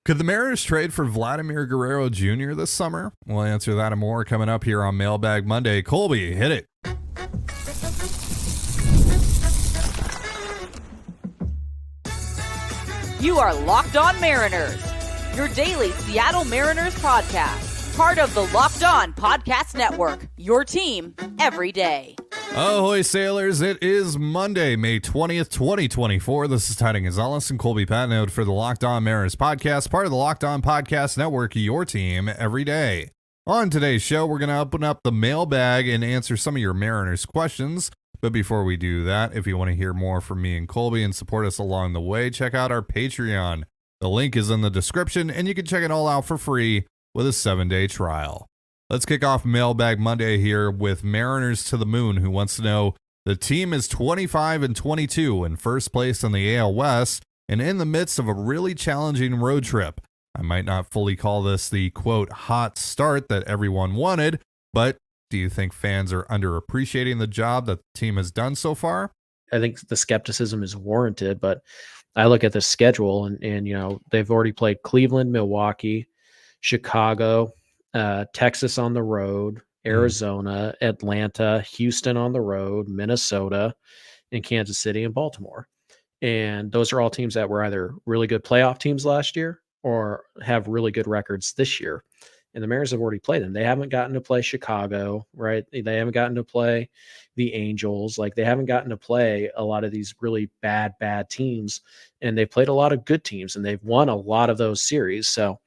Could the Mariners trade for Vladimir Guerrero Jr. this summer? We'll answer that and more coming up here on Mailbag Monday. Colby, hit it. You are Locked On Mariners, your daily Seattle Mariners podcast. Part of the Locked On Podcast Network, your team every day. Ahoy, sailors. It is Monday, May 20th, 2024. This is Tidy Gonzalez and Colby Patnode for the Locked On Mariners podcast, part of the Locked On Podcast Network, your team every day. On today's show, we're going to open up the mailbag and answer some of your Mariners questions. But before we do that, if you want to hear more from me and Colby and support us along the way, check out our Patreon. The link is in the description, and you can check it all out for free with a 7-day trial. Let's kick off Mailbag Monday here with Mariners to the Moon, who wants to know, the team is 25-22 in first place in the AL West and in the midst of a really challenging road trip. I might not fully call this the, quote, hot start that everyone wanted, but do you think fans are underappreciating the job that the team has done so far? I think the skepticism is warranted, but I look at the schedule and you know, they've already played Cleveland, Milwaukee, Chicago, Texas on the road, Arizona, Atlanta, Houston on the road, Minnesota, and Kansas City and Baltimore. And those are all teams that were either really good playoff teams last year or have really good records this year. And the Mariners have already played them. They haven't gotten to play Chicago, right? They haven't gotten to play the Angels. Like, they haven't gotten to play a lot of these really bad teams. And they've played a lot of good teams, and they've won a lot of those series. So,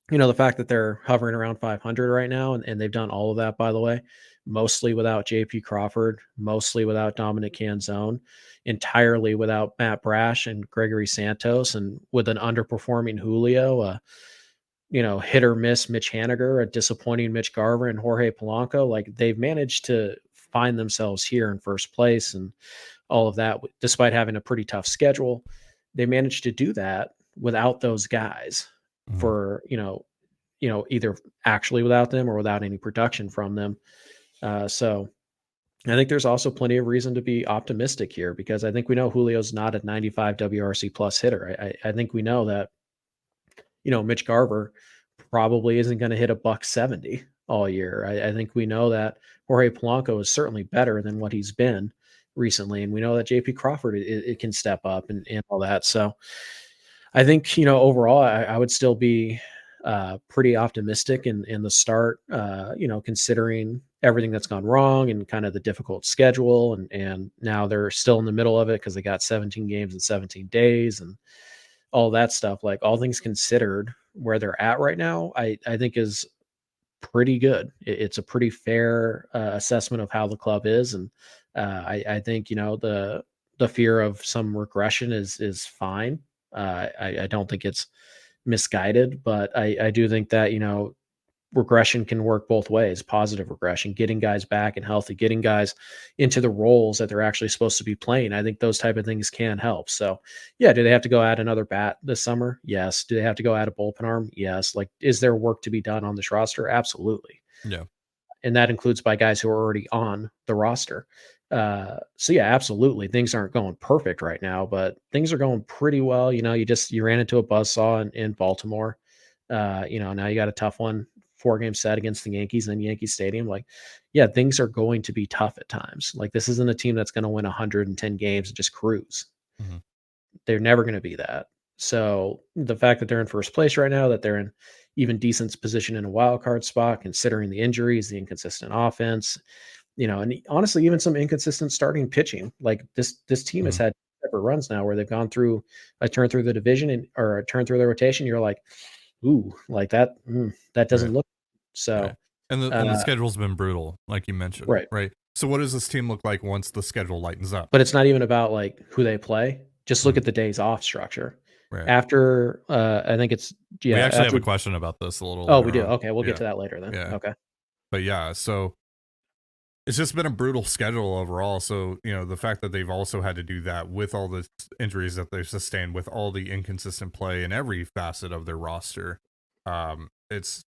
you know, the fact that they're hovering around 500 right now, and they've done all of that, by the way, mostly without J.P. Crawford, mostly without Dominic Canzone, entirely without Matt Brash and Gregory Santos, and with an underperforming Julio, you know, hit or miss Mitch Haniger, a disappointing Mitch Garver, and Jorge Polanco. Like, they've managed to find themselves here in first place and all of that, despite having a pretty tough schedule. They managed to do that without those guys for, you know, either actually without them or without any production from them. So I think there's also plenty of reason to be optimistic here, because I think we know Julio's not a 95 WRC plus hitter. I think we know that, you know, Mitch Garver probably isn't going to hit $170 all year. I think we know that Jorge Polanco is certainly better than what he's been recently. And we know that JP Crawford, it can step up and all that. So I think, you know, overall, I would still be pretty optimistic in the start, you know, considering everything that's gone wrong and kind of the difficult schedule. And now they're still in the middle of it because they got 17 games in 17 days and all that stuff. Like, all things considered, where they're at right now, I think is pretty good. It's a pretty fair assessment of how the club is. And I think, you know, the fear of some regression is fine. I don't think it's misguided, but I do think that, you know, regression can work both ways. Positive regression, getting guys back and healthy, getting guys into the roles that they're actually supposed to be playing. I think those type of things can help. So yeah, do they have to go add another bat this summer? Yes. Do they have to go add a bullpen arm? Yes. Like, is there work to be done on this roster? Absolutely. Yeah. And that includes by guys who are already on the roster. So yeah, absolutely. Things aren't going perfect right now, but things are going pretty well. You know, you ran into a buzzsaw in Baltimore. You know, now you got a tough one, 4-game set against the Yankees in Yankee Stadium. Like, yeah, things are going to be tough at times. Like, this isn't a team that's going to win 110 games and just cruise. They're never going to be that. So the fact that they're in first place right now, that they're in even decent position in a wild card spot, considering the injuries, the inconsistent offense, you know, and honestly, even some inconsistent starting pitching. Like, this team has had separate runs now where they've gone through a turn through the division or a turn through the rotation. You're like, ooh, like that doesn't look so. Right. And the schedule's been brutal, like you mentioned. Right. So what does this team look like once the schedule lightens up? But it's not even about like who they play. Just look at the days off structure. Right. After I think it's we actually have a question about this a little. Oh, we do. Okay, we'll get to that later then. Yeah. Okay. But yeah, so it's just been a brutal schedule overall. So, you know, the fact that they've also had to do that with all the injuries that they've sustained, with all the inconsistent play in every facet of their roster, it's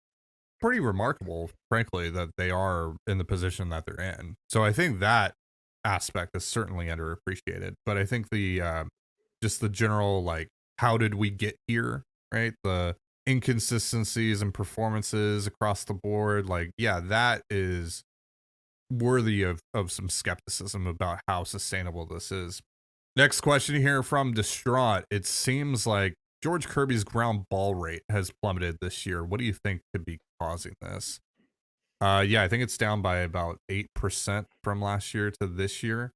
pretty remarkable, frankly, that they are in the position that they're in. So I think that aspect is certainly underappreciated. But I think the just the general, like, how did we get here right? The inconsistencies and performances across the board. Like, yeah, that is worthy of some skepticism about how sustainable this is. Next question here from Distraught. It seems like George Kirby's ground ball rate has plummeted this year. What do you think could be causing this? Yeah, I think it's down by about 8% from last year to this year.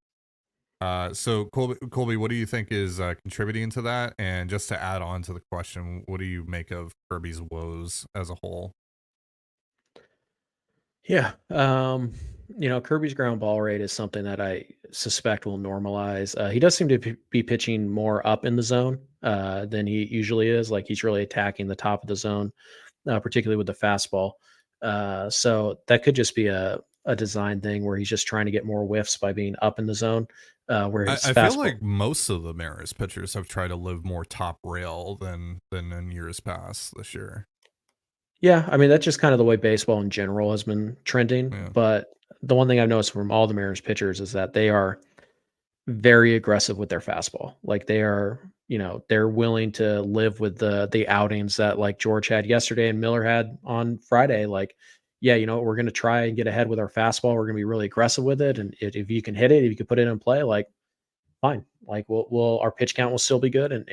So Colby, what do you think is contributing to that? And just to add on to the question, what do you make of Kirby's woes as a whole? Yeah. Kirby's ground ball rate is something that I suspect will normalize. He does seem to be pitching more up in the zone than he usually is. Like he's really attacking the top of the zone, particularly with the fastball. So that could just be a design thing where he's just trying to get more whiffs by being up in the zone. Where his I fastball, feel like most of the Mariners pitchers have tried to live more top rail than in years past this year. yeah, I mean that's just kind of the way baseball in general has been trending. Yeah. But the one thing I've noticed from all the Mariners pitchers is that they are very aggressive with their fastball. Like they are, they're willing to live with the outings that like George had yesterday and Miller had on Friday. Like, yeah, we're going to try and get ahead with our fastball. We're going to be really aggressive with it. And if you can hit it, if you can put it in play, like fine. Like we'll our pitch count will still be good. And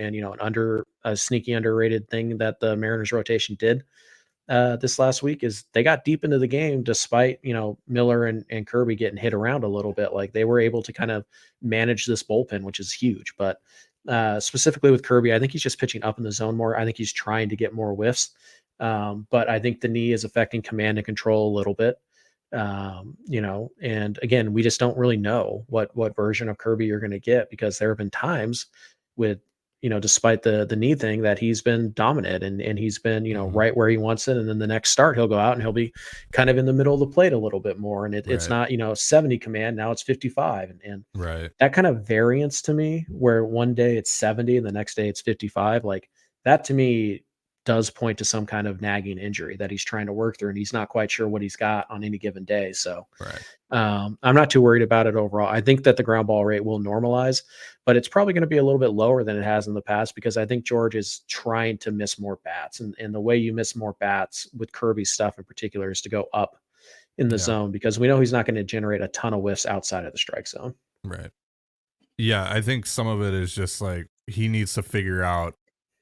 a sneaky underrated thing that the Mariners rotation did this last week is they got deep into the game despite Miller and Kirby getting hit around a little bit. Like they were able to kind of manage this bullpen, which is huge. But specifically with Kirby, I think he's just pitching up in the zone more. I think he's trying to get more whiffs, but I think the knee is affecting command and control a little bit. And again, we just don't really know what version of Kirby you're going to get, because there have been times with despite the knee thing that he's been dominant and he's been, right where he wants it. And then the next start, he'll go out and he'll be kind of in the middle of the plate a little bit more. And it's not, 70 command. Now it's 55. And Right. that kind of variance to me, where one day it's 70 and the next day it's 55, like that to me does point to some kind of nagging injury that he's trying to work through. And he's not quite sure what he's got on any given day. So Right. I'm not too worried about it overall. I think that the ground ball rate will normalize, but it's probably going to be a little bit lower than it has in the past, because I think George is trying to miss more bats. And the way you miss more bats with Kirby's stuff in particular is to go up in the zone, because we know he's not going to generate a ton of whiffs outside of the strike zone. Right. Yeah, I think some of it is just like he needs to figure out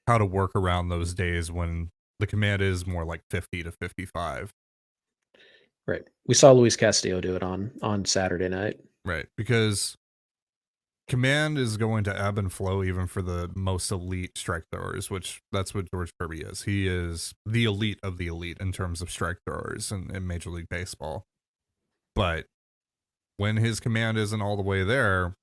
how to work around those days when the command is more like 50 to 55. Right. We saw Luis Castillo do it on Saturday night. Right. Because command is going to ebb and flow even for the most elite strike throwers, which that's what George Kirby is. He is the elite of the elite in terms of strike throwers in Major League Baseball. But when his command isn't all the way there,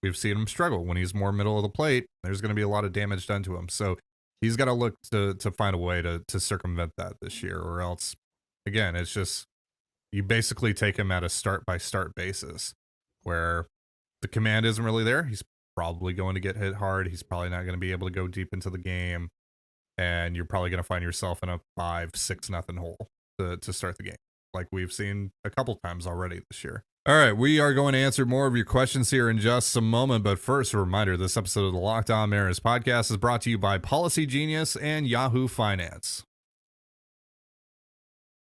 we've seen him struggle. When he's more middle of the plate, there's going to be a lot of damage done to him. So he's got to look to find a way to circumvent that this year, or else, again, it's just you basically take him at a start-by-start basis where the command isn't really there. He's probably going to get hit hard. He's probably not going to be able to go deep into the game, and you're probably going to find yourself in a 5-6-0 hole to start the game, like we've seen a couple times already this year. All right, we are going to answer more of your questions here in just a moment, but first, a reminder, this episode of the Locked On Mariners podcast is brought to you by Policy Genius and Yahoo Finance.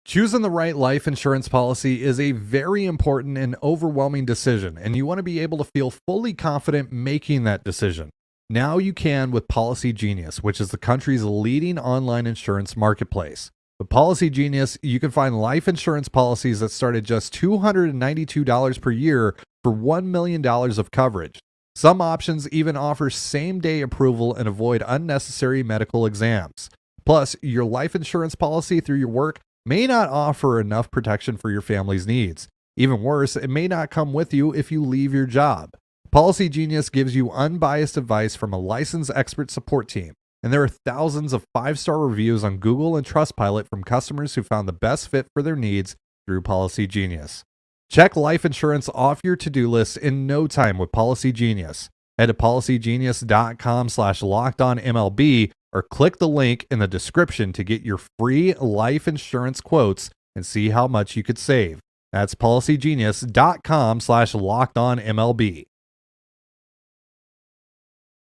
Choosing the right life insurance policy is a very important and overwhelming decision, and you want to be able to feel fully confident making that decision. Now you can with Policy Genius, which is the country's leading online insurance marketplace. With Policy Genius, you can find life insurance policies that start at just $292 per year for $1 million of coverage. Some options even offer same-day approval and avoid unnecessary medical exams. Plus, your life insurance policy through your work may not offer enough protection for your family's needs. Even worse, it may not come with you if you leave your job. Policy Genius gives you unbiased advice from a licensed expert support team. And there are thousands of 5-star reviews on Google and Trustpilot from customers who found the best fit for their needs through Policy Genius. Check life insurance off your to-do list in no time with Policy Genius. Head to policygenius.com/lockedonmlb or click the link in the description to get your free life insurance quotes and see how much you could save. That's policygenius.com/lockedonmlb.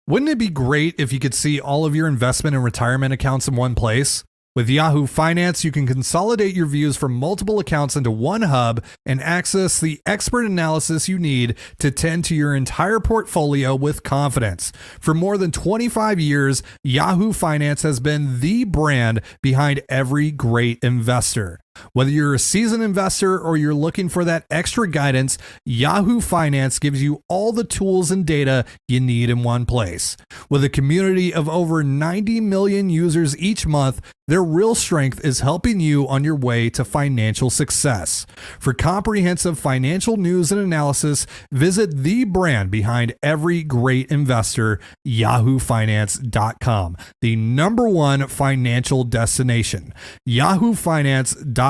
Wouldn't it be great if you could see all of your investment and retirement accounts in one place? With Yahoo Finance, you can consolidate your views from multiple accounts into one hub and access the expert analysis you need to tend to your entire portfolio with confidence. For more than 25 years, Yahoo Finance has been the brand behind every great investor. Whether you're a seasoned investor or you're looking for that extra guidance, Yahoo Finance gives you all the tools and data you need in one place. With a community of over 90 million users each month, their real strength is helping you on your way to financial success. For comprehensive financial news and analysis, visit the brand behind every great investor, yahoofinance.com, the number one financial destination. yahoofinance.com.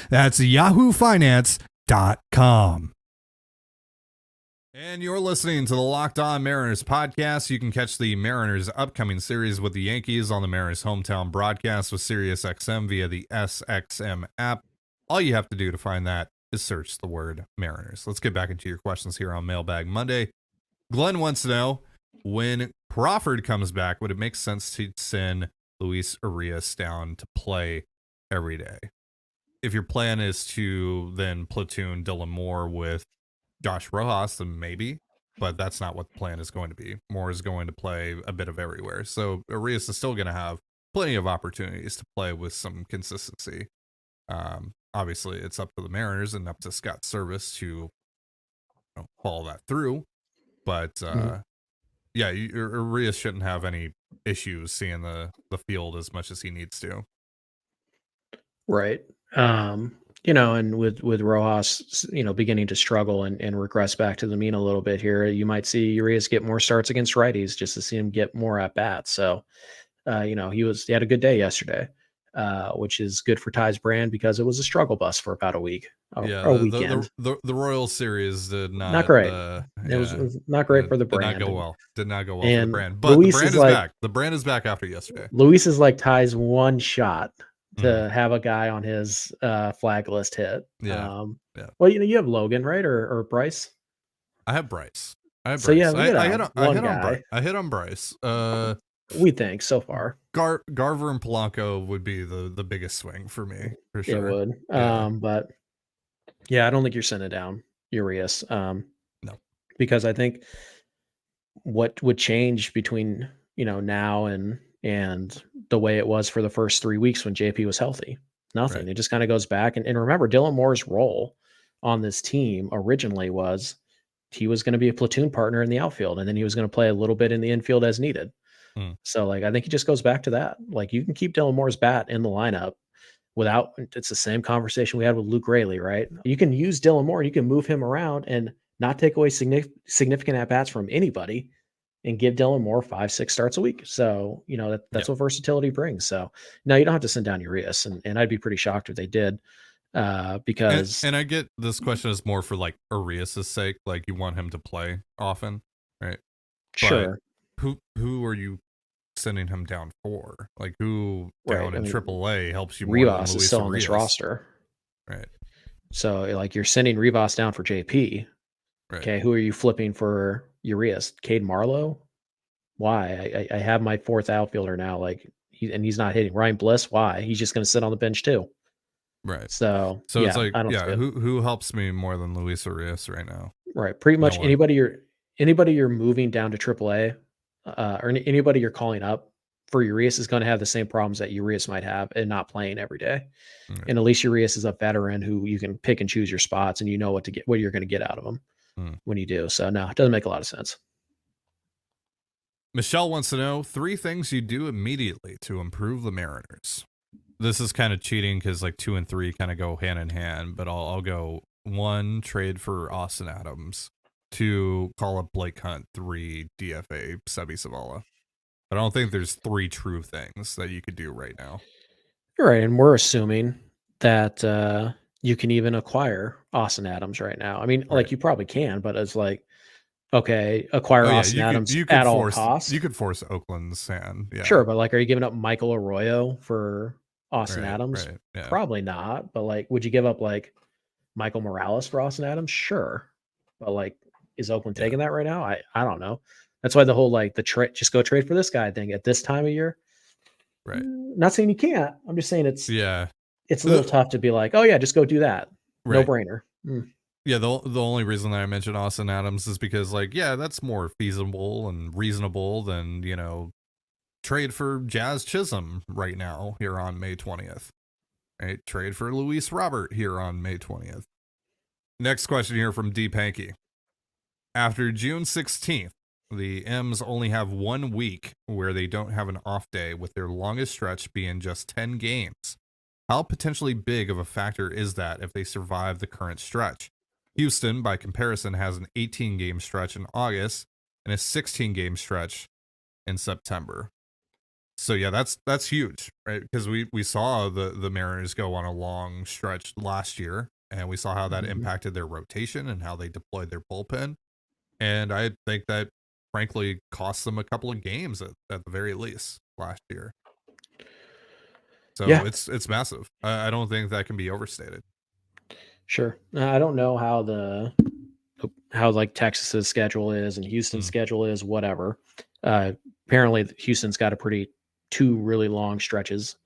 That's yahoofinance.com. And you're listening to the Locked On Mariners podcast. You can catch the Mariners' upcoming series with the Yankees on the Mariners' hometown broadcast with SiriusXM via the SXM app. All you have to do to find that is search the word Mariners. Let's get back into your questions here on Mailbag Monday. Glenn wants to know, when Crawford comes back, would it make sense to send Luis Urias down to play every day? If your plan is to then platoon Dylan Moore with Josh Rojas, then maybe, but that's not what the plan is going to be. Moore is going to play a bit of everywhere. So Urias is still going to have plenty of opportunities to play with some consistency. Obviously, it's up to the Mariners and up to Scott Service to follow that through. But yeah, Urias shouldn't have any issues seeing the field as much as he needs to. Right. And with Rojas, beginning to struggle and regress back to the mean a little bit here, you might see Urias get more starts against righties just to see him get more at bats. So, he had a good day yesterday, which is good for Ty's brand because it was a struggle bus for about a week. A weekend. The Royal Series did not great. It was not great for the brand. Did not go well for the brand. But Luis the brand is back. The brand is back after yesterday. Luis is like Ty's one shot to have a guy on his flag list hit. Yeah. Well, you have Logan, right? Or Bryce? I have Bryce. So yeah, I hit on Bryce. We think so far. Garver and Polanco would be the biggest swing for me, for sure. It would. Yeah. But yeah, I don't think you're sending down Urias. No. Because I think what would change between, now and the way it was for the first 3 weeks when JP was healthy, nothing. Right. It just kind of goes back. And remember, Dylan Moore's role on this team originally was he was going to be a platoon partner in the outfield, and then he was going to play a little bit in the infield as needed. So I think he just goes back to that. You can keep Dylan Moore's bat in the lineup without, it's the same conversation we had with Luke Raley, right? You can use Dylan Moore, you can move him around and not take away significant at-bats from anybody and give Dylan Moore 5-6 starts a week. So, that's what versatility brings. So now you don't have to send down Urias, and I'd be pretty shocked if they did, because. And I get this question is more for Urias' sake. You want him to play often, right? Sure. But who are you sending him down for? Who down in AAA helps you more Rivas than Luis is still Urias? On this roster. Right. So you're sending Rivas down for JP. Right. Okay, who are you flipping for Urias? Cade Marlowe? Why? I have my fourth outfielder now. He's not hitting. Ryan Bliss? Why? He's just going to sit on the bench too. Right. So it's who helps me more than Luis Urias right now? Right. Pretty much anybody you're moving down to AAA, or anybody you're calling up for Urias is going to have the same problems that Urias might have and not playing every day. Right. And at least Urias is a veteran who you can pick and choose your spots, and you know what you're going to get out of him when you do. So no, it doesn't make a lot of sense. Michelle wants to know 3 things you do immediately to improve the Mariners. This is kind of cheating because 2 and 3 kind of go hand in hand, but I'll go 1, trade for Austin Adams, 2, call up Blake Hunt, 3, DFA Sebi Zavala. I don't think there's 3 true things that you could do right now. Right, and we're assuming that you can even acquire Austin Adams right now. I mean, you probably can, but it's okay, acquire Austin Adams at all costs. You could force Oakland's hand. Yeah. Sure, but are you giving up Michael Arroyo for Austin Adams? Right, yeah. Probably not. But would you give up Michael Morales for Austin Adams? Sure. But is Oakland taking that right now? I don't know. That's why the whole like the trade, just go trade for this guy thing at this time of year. Right. Not saying you can't. I'm just saying it's Yeah. it's a little tough to be like, oh yeah, just go do that. No Right. brainer. Yeah, the only reason that I mentioned Austin Adams is because, like, yeah, that's more feasible and reasonable than, you know, trade for Jazz Chisholm right now here on May 20th. Right? Trade for Luis Robert here on May 20th. Next question here from Deep Hanky. After June 16th, the M's only have 1 week where they don't have an off day, with their longest stretch being just 10 games. How potentially big of a factor is that if they survive the current stretch? Houston, by comparison, has an 18-game stretch in August and a 16-game stretch in September. So yeah, that's huge, right? Because we saw the Mariners go on a long stretch last year, and we saw how that impacted their rotation and how they deployed their bullpen. And I think that, frankly, cost them a couple of games at the very least last year. So Yeah. it's massive. I don't think that can be overstated. Sure. I don't know how like Texas's schedule is and Houston's schedule is, whatever. Apparently Houston's got two really long stretches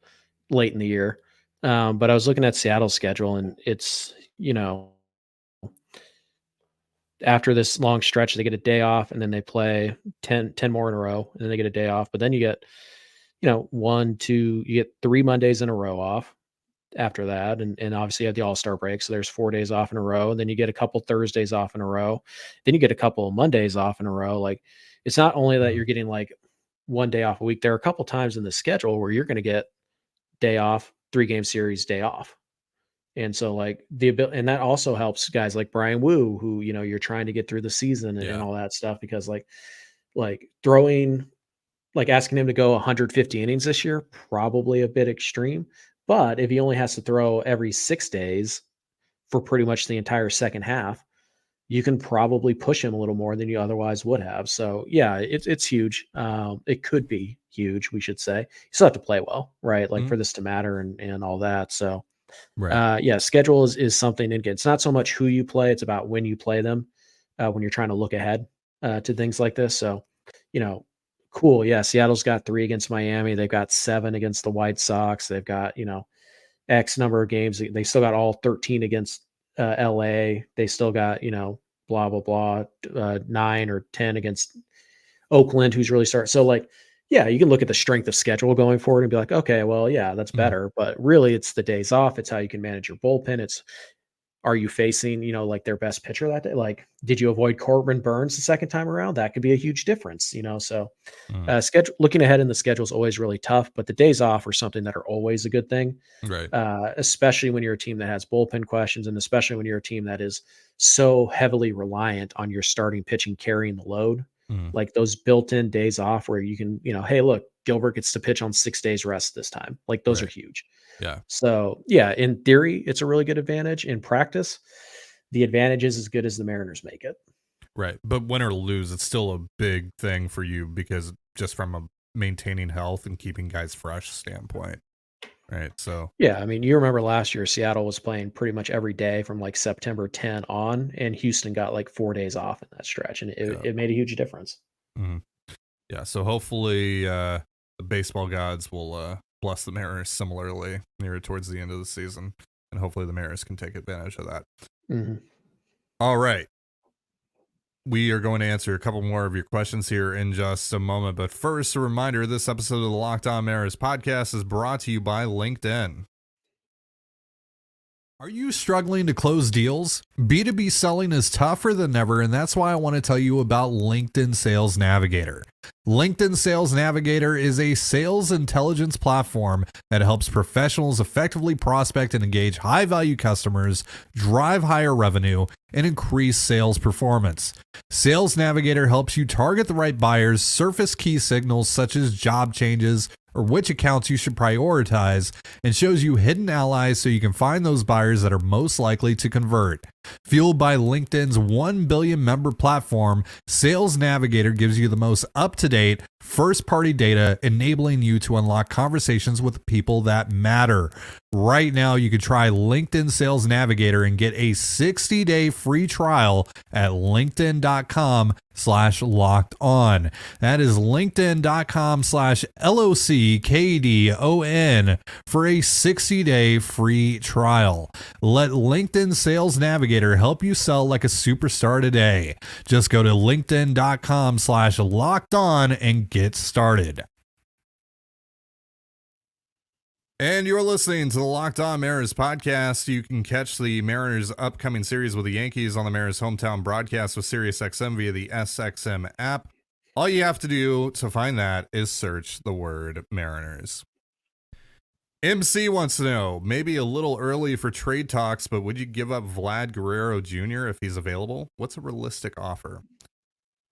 late in the year. But I was looking at Seattle's schedule, and it's, you know, after this long stretch, they get a day off, and then they play 10 more in a row, and then they get a day off. But then you get, you know, you get 3 Mondays in a row off after that. And obviously you have the All-Star break. So there's 4 days off in a row. And then you get a couple Thursdays off in a row. Then you get a couple of Mondays off in a row. Like, it's not only that you're getting like 1 day off a week. There are a couple times in the schedule where you're going to get day off, 3-game series, day off. And so like and that also helps guys like Brian Wu, who, you know, you're trying to get through the season and all that stuff, because like throwing, like asking him to go 150 innings this year, probably a bit extreme. But if he only has to throw every 6 days for pretty much the entire second half, you can probably push him a little more than you otherwise would have. So yeah, it's huge. It could be huge, we should say. You still have to play well, right? Like for this to matter and all that. So yeah, schedule is something. And it's not so much who you play, it's about when you play them, when you're trying to look ahead to things like this. So, you know, cool. Yeah. Seattle's got 3 against Miami. They've got 7 against the White Sox. They've got, you know, X number of games. They still got all 13 against LA. They still got, you know, blah, blah, blah, 9 or 10 against Oakland, who's really starting. So like, yeah, you can look at the strength of schedule going forward and be like, okay, well, yeah, that's better. But really it's the days off. It's how you can manage your bullpen. It's, are you facing, you know, like their best pitcher that day? Like, did you avoid Corbin Burns the second time around? That could be a huge difference, you know? So looking ahead in the schedule is always really tough, but the days off are something that are always a good thing. Right. Especially when you're a team that has bullpen questions, and especially when you're a team that is so heavily reliant on your starting pitching carrying the load. Like those built-in days off where you can, you know, hey, look, Gilbert gets to pitch on 6 days rest this time. Like those are huge. Yeah. So yeah, in theory, it's a really good advantage. In practice, the advantage is as good as the Mariners make it. Right. But win or lose, it's still a big thing for you, because just from a maintaining health and keeping guys fresh standpoint. Right. So yeah, I mean, you remember last year, Seattle was playing pretty much every day from like September 10 on, and Houston got like 4 days off in that stretch, and it made a huge difference. Yeah. So hopefully the baseball gods will bless the Mariners similarly near towards the end of the season, and hopefully the Mariners can take advantage of that. All right. We are going to answer a couple more of your questions here in just a moment. But first, a reminder, this episode of the Locked On Mariners podcast is brought to you by LinkedIn. Are you struggling to close deals? B2B selling is tougher than ever, and that's why I want to tell you about LinkedIn Sales Navigator. LinkedIn Sales Navigator is a sales intelligence platform that helps professionals effectively prospect and engage high-value customers, drive higher revenue, and increase sales performance. Sales Navigator helps you target the right buyers, surface key signals such as job changes or which accounts you should prioritize, and shows you hidden allies so you can find those buyers that are most likely to convert. Fueled by LinkedIn's 1 billion member platform, Sales Navigator gives you the most up-to-date, first-party data enabling you to unlock conversations with people that matter. Right now, you can try LinkedIn Sales Navigator and get a 60-day free trial at linkedin.com/locked on. That is linkedin.com/LOCKDON for a 60-day free trial. Let LinkedIn Sales Navigator help you sell like a superstar today. Just go to linkedin.com/locked on and get started. And you're listening to the Locked On Mariners podcast. You can catch the Mariners' upcoming series with the Yankees on the Mariners' hometown broadcast with SiriusXM via the SXM app. All you have to do to find that is search the word Mariners. MC wants to know, maybe a little early for trade talks, but would you give up Vlad Guerrero Jr. if he's available? What's a realistic offer?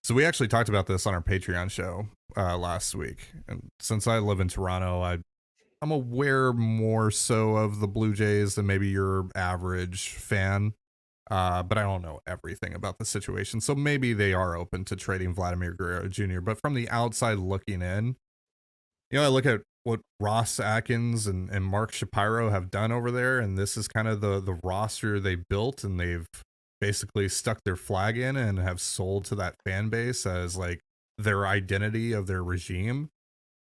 So we actually talked about this on our Patreon show last week. And since I live in Toronto, I'm aware more so of the Blue Jays than maybe your average fan, but I don't know everything about the situation. So maybe they are open to trading Vladimir Guerrero Jr. But from the outside looking in, I look at what Ross Atkins and Mark Shapiro have done over there, and this is kind of the roster they built, and they've basically stuck their flag in and have sold to that fan base as like their identity of their regime.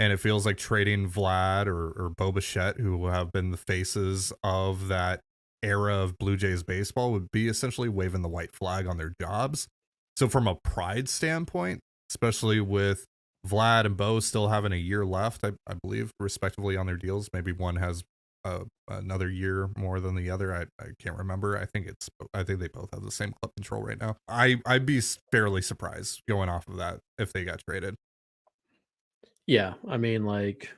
And it feels like trading Vlad or Bo Bichette, who have been the faces of that era of Blue Jays baseball, would be essentially waving the white flag on their jobs. So from a pride standpoint, especially with Vlad and Bo still having a year left, I believe, respectively on their deals, maybe one has another year more than the other. I can't remember. I think they both have the same club control right now. I'd be fairly surprised going off of that if they got traded. Yeah, I mean, like,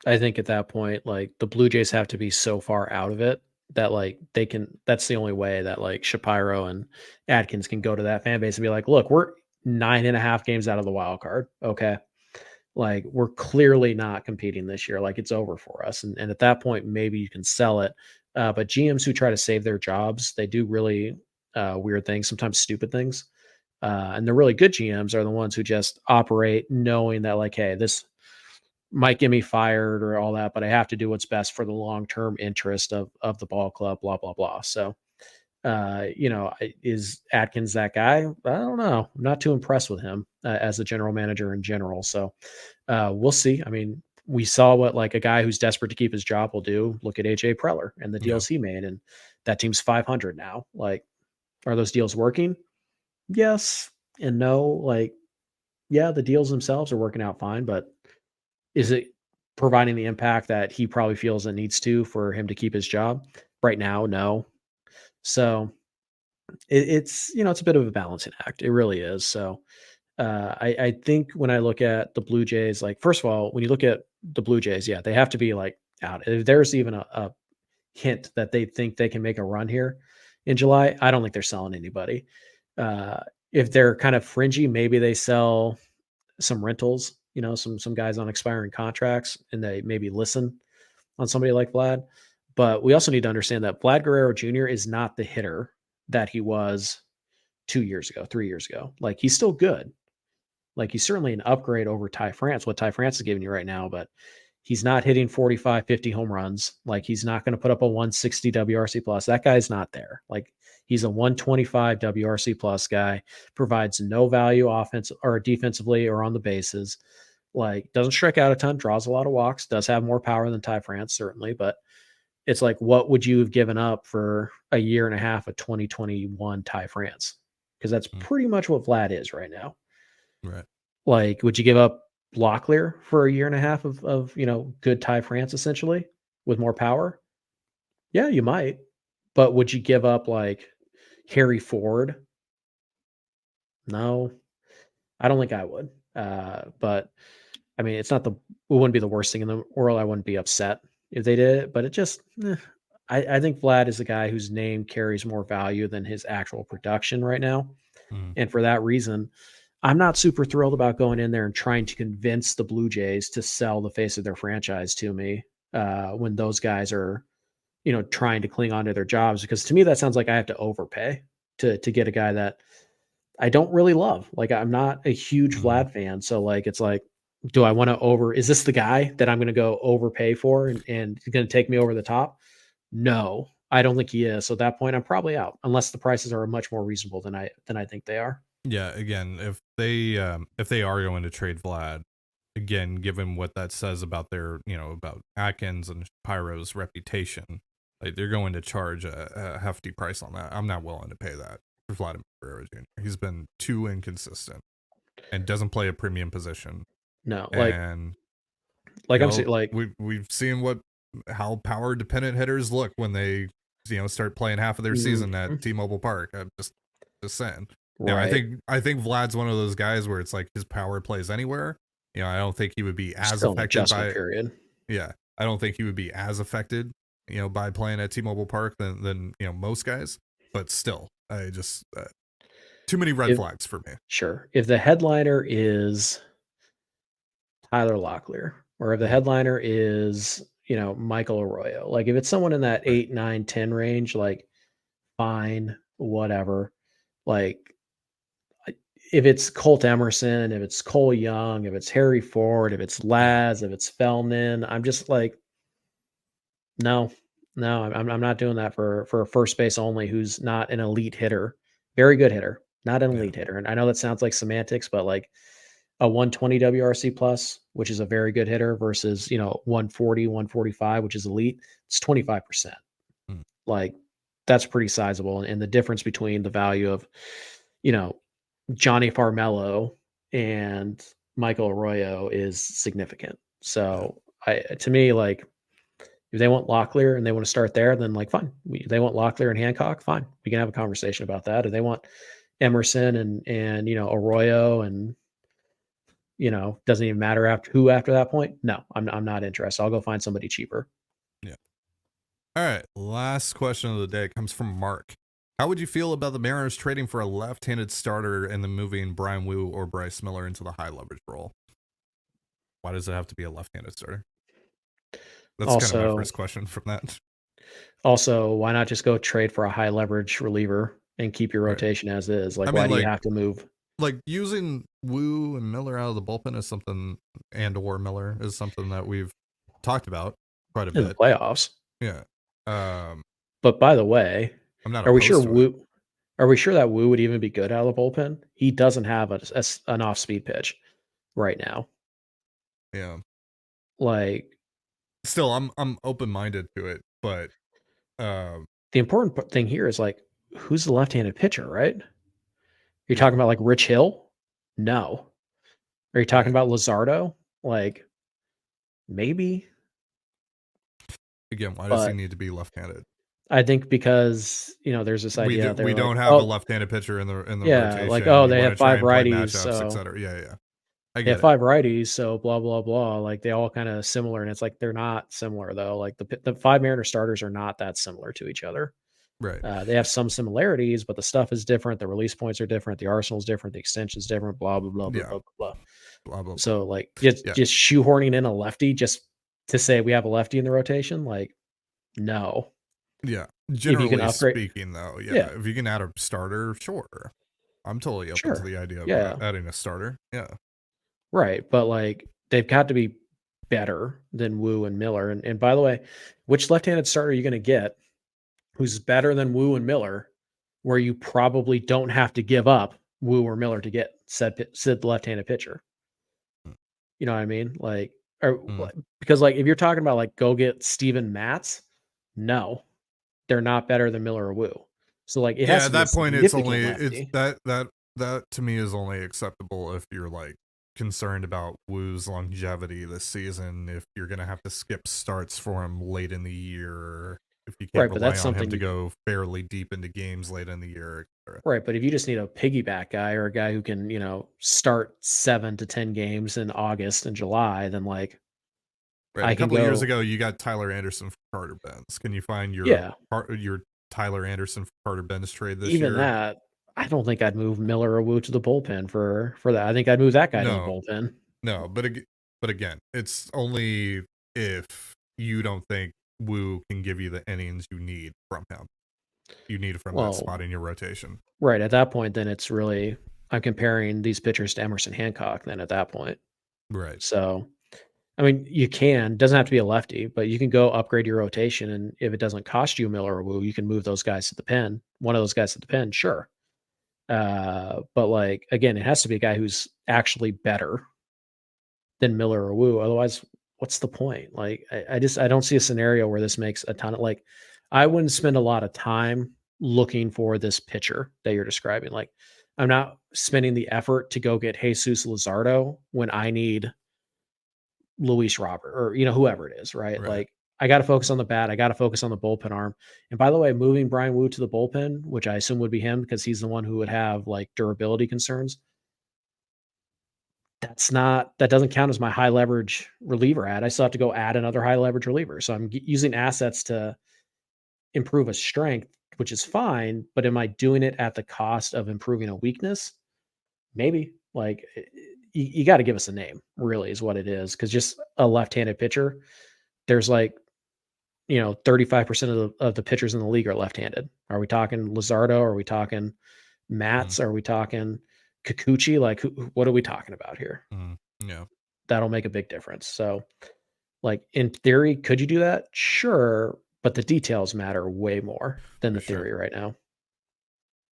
I think at that point, like, the Blue Jays have to be so far out of it that, like, that's the only way that, like, Shapiro and Atkins can go to that fan base and be like, look, we're 9.5 games out of the wild card. Okay. Like, we're clearly not competing this year. Like, it's over for us. And at that point, maybe you can sell it. But GMs who try to save their jobs, they do really weird things, sometimes stupid things. And the really good GMs are the ones who just operate knowing that, like, hey, this might get me fired or all that, but I have to do what's best for the long-term interest of the ball club, blah, blah, blah. So, is Atkins that guy? I don't know. I'm not too impressed with him as a general manager in general. So we'll see. I mean, we saw what like a guy who's desperate to keep his job will do. Look at AJ Preller and the deals he made, and that team's 500 now. Like, are those deals working? Yes and no. Like, yeah, the deals themselves are working out fine, but is it providing the impact that he probably feels it needs to for him to keep his job? Right now, no. So it's a bit of a balancing act. It really is. So I think when I look at the Blue Jays, like, first of all, when you look at the Blue Jays, yeah, they have to be like out. If there's even a hint that they think they can make a run here in July, I don't think they're selling anybody. If they're kind of fringy, maybe they sell some rentals, some guys on expiring contracts, and they maybe listen on somebody like Vlad. But we also need to understand that Vlad Guerrero Jr. is not the hitter that he was 2 years ago, 3 years ago. Like, he's still good. Like, he's certainly an upgrade over Ty France, what Ty France is giving you right now, but he's not hitting 45, 50 home runs. Like, he's not going to put up a 160 WRC plus. That guy's not there. Like, he's a 125 WRC plus guy, provides no value offense or defensively or on the bases. Like, doesn't strike out a ton, draws a lot of walks, does have more power than Ty France, certainly, but it's like, what would you have given up for a year and a half of 2021 Ty France? Because that's pretty much what Vlad is right now. Right. Like, would you give up Locklear for a year and a half of good Ty France essentially with more power? Yeah, you might. But would you give up like Harry Ford? No, I don't think I would. But I mean, it wouldn't be the worst thing in the world. I wouldn't be upset if they did it, but it just, I think Vlad is the guy whose name carries more value than his actual production right now. And for that reason, I'm not super thrilled about going in there and trying to convince the Blue Jays to sell the face of their franchise to me when those guys are, trying to cling on to their jobs. Because to me, that sounds like I have to overpay to get a guy that I don't really love. Like, I'm not a huge Mhm. Vlad fan, so, like, it's like, do I wanna is this the guy that I'm gonna go overpay for and he's gonna take me over the top? No, I don't think he is. So at that point, I'm probably out, unless the prices are much more reasonable than I think they are. Yeah, again, if they are going to trade Vlad, again, given what that says about their, about Atkins and Pyro's reputation, like they're going to charge a hefty price on that. I'm not willing to pay that for Vladimir Guerrero Jr. He's been too inconsistent and doesn't play a premium position. No, And I'm saying, like, we've seen how power dependent hitters look when they start playing half of their season at mhm, T-Mobile Park. I'm just saying. Now right. I think Vlad's one of those guys where it's like his power plays anywhere. I don't think he would be as Still an affected adjustment by period. yeah. I don't think he would be as affected, by playing at T-Mobile Park than most guys. But still, I just too many red If flags for me. Sure. If the headliner is Tyler Locklear, or if the Mm, headliner is, Michael Arroyo, like if it's someone in that right. 8, 9, 10 range, like fine, whatever. Like if it's Colt Emerson, if it's Cole Young, if it's Harry Ford, if it's Yeah. Laz, if it's Fellman, I'm just like, no, no, I'm not doing that for a first base only who's not an elite hitter, very good hitter, not an Yeah. elite hitter. And I know that sounds like semantics, but like a 120 WRC plus, which is a very good hitter, versus 140, 145, which is elite, it's 25%. Mm, Like that's pretty sizable, and the difference between the value of you know Johnny Farmello and Michael Arroyo is significant. yeah. So to me, like if they want Locklear and they want to start there, then like fine. They want Locklear and Hancock, fine. We can have a conversation about that. If they want Emerson and Arroyo and doesn't even matter after that point. No, I'm not interested. I'll go find somebody cheaper. Yeah. All right, last question of the day comes from Mark. How would you feel about the Mariners trading for a left-handed starter and then moving Brian Wu or Bryce Miller into the high leverage role? Why does it have to be a left-handed starter? That's kind of my Also, first question from that. why not just go trade for a high leverage reliever and keep your Right. rotation as is? I Like, why mean, do you have to move like using Wu and Miller out of the bullpen is something, and or Miller is something that we've talked about quite a in the bit. playoffs? Yeah. Um, But by the way, I'm not are we sure opposed to it. Wu? Are we sure that Wu would even be good out of the bullpen? He doesn't have an off speed pitch right now. Yeah. Like Still, I'm open-minded to it, but um, the important thing here is like who's the left handed pitcher, right? You're talking yeah, about like Rich Hill? No. Are you talking right. about Lazardo? Like maybe, Again, why does he but need to be left-handed? I think because there's this idea they're We like, don't have a oh left-handed pitcher in the yeah, like rotation. oh You they want have to try five and play righties, matchups, so etc. Yeah, yeah. I they have get it. 5 righties, so blah, blah, blah, like, they all kinda similar, and it's like, they're not similar, though, like, the 5 Mariner starters are not that similar to each other. Right. They have some similarities, but the stuff is different, the release points are different, the arsenal's different, the extension's different, blah, blah, blah, blah, Yeah. blah, blah, blah. Blah blah blah. So, like, just Yeah. just shoehorning in a lefty just to say we have a lefty in the rotation, like, no. Yeah. If you can Generally upgrade speaking, though, yeah, yeah, if you can add a starter, sure. I'm totally open to sure. the idea of Yeah, adding a starter. Yeah. right, but, like, they've got to be better than Wu and Miller, and by the way, which left-handed starter are you gonna get who's better than Wu and Miller, where you probably don't have to give up Wu or Miller to get said left-handed pitcher. Mm, You know what I mean? Like, or mm. because like if you're talking about like go get Steven Matz, no, they're not better than Miller or Wu. So like it Yeah, has at to be a that point it's significant only it's lefty. that to me is only acceptable if you're like concerned about Wu's longevity this season, if you're gonna have to skip starts for him late in the year, if you can't Right, but rely that's on him something to go fairly deep into games late in the year, etc. right. But if you just need a piggyback guy or a guy who can, start 7 to 10 games in August and July, then like Right. A I can couple of years go, ago, you got Tyler Anderson for Carter Benz. Can you find yeah, your Tyler Anderson for Carter Benz trade this even year? that, I don't think I'd move Miller or Wu to the bullpen for that. I think I'd move that guy to the No, bullpen. no. But again, it's only if you don't think Wu can give you the innings you need from him. you need from that Well, spot in your rotation. right. At that point, then it's really, I'm comparing these pitchers to Emerson Hancock then at that point. Right. So, I mean, you can, doesn't have to be a lefty, but you can go upgrade your rotation. And if it doesn't cost you Miller or Wu, you can move those guys to the pen. One of those guys to the pen, sure. But like, again, it has to be a guy who's actually better than Miller or Wu. Otherwise, what's the point? Like, I don't see a scenario where this makes a ton of, like, I wouldn't spend a lot of time looking for this pitcher that you're describing. Like, I'm not spending the effort to go get Jesus Luzardo when I need Luis Robert or, whoever it is, right? Right. Like, I got to focus on the bat. I got to focus on the bullpen arm. And by the way, moving Brian Wu to the bullpen, which I assume would be him because he's the one who would have like durability concerns. That doesn't count as my high leverage reliever ad. I still have to go add another high leverage reliever. So I'm using assets to improve a strength, which is fine. But am I doing it at the cost of improving a weakness? Maybe. Like, you got to give us a name, really, is what it is. Because just a left-handed pitcher, there's like, 35% of the pitchers in the league are left-handed. Are we talking Luzardo? Are we talking Mats? Are we talking Kikuchi? Like, what are we talking about here? Yeah. That'll make a big difference. So, like, in theory, could you do that? Sure. But the details matter way more than the theory right now.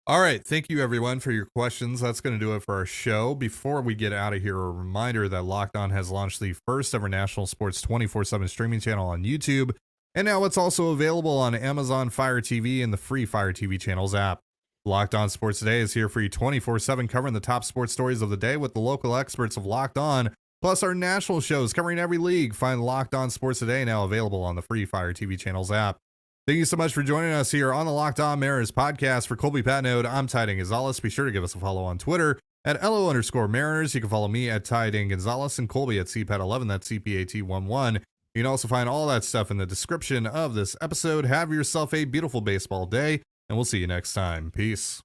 All right. Thank you, everyone, for your questions. That's going to do it for our show. Before we get out of here, a reminder that Locked On has launched the first ever national sports 24/7 streaming channel on YouTube. And now it's also available on Amazon Fire TV and the free Fire TV channels app. Locked On Sports Today is here for you 24/7, covering the top sports stories of the day with the local experts of Locked On, plus our national shows covering every league. Find Locked On Sports Today now available on the free Fire TV channels app. Thank you so much for joining us here on the Locked On Mariners podcast. For Colby Patnode, I'm Ty Dane Gonzalez. Be sure to give us a follow on Twitter at @LO_Mariners. You can follow me at Ty Dane Gonzalez and Colby at CPAT11. That's CPAT11. You can also find all that stuff in the description of this episode. Have yourself a beautiful baseball day, and we'll see you next time. Peace.